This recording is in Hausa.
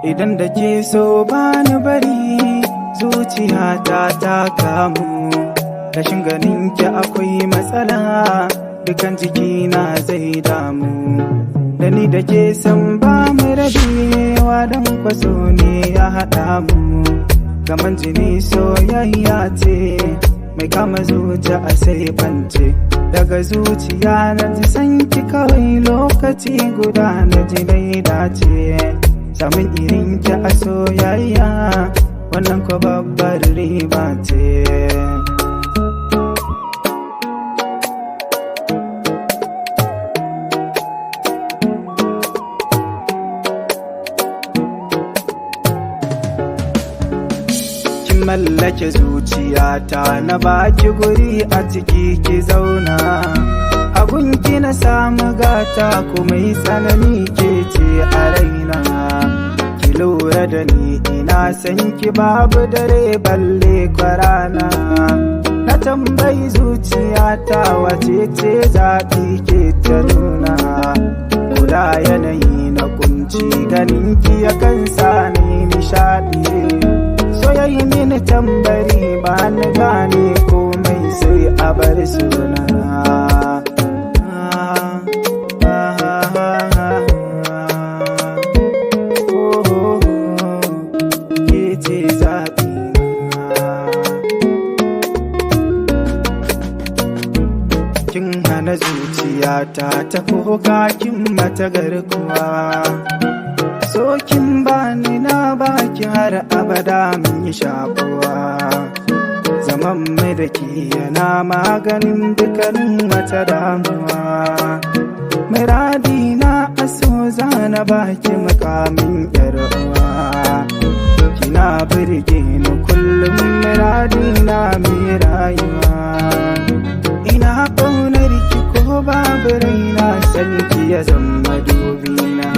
Idan da ke so bani bari zuciyata ta kamu, rashin ganin ki akwai matsala, dukan jikina zai damu. Da ni da ke san ba mu rabewa dan kwaso ne ya haɗa mu, gaman jini soyayya ce mai kama zuciya a sai bance. Daga zuciya na ji san ki kawai lokaci guda na ji dai dace, samun irin ki a soyayya wannan ko babbar riba ce. Mallake zuciyata na baki guri a ciki ki zauna, abunki na samu gata kuma yi tsanani ke ce a raina. Ki lura da ni ina san ki babu dare balle kwarana, na tambayi zuciyata wace ce zaɓi ke ta nuna. Kula yanayi na kunci ganin ki yakan sa ni nishaɗi, soyayi mini tambari ba ni gane komai sai a bar suna. Ke ce zaɓina, kin hana zuciyata ta koka kin mata garkuwa. Sokin bani na baki har abada mun yi shakuwa, zaman mai da ke yana maganin dukkanin wata damuwa. Muradi na aso zana baki makamin uwa, kina birge ni kullum muradi na mai rayuwa. Ina ƙaunar ki ko babu raina san ki ya zama dubina.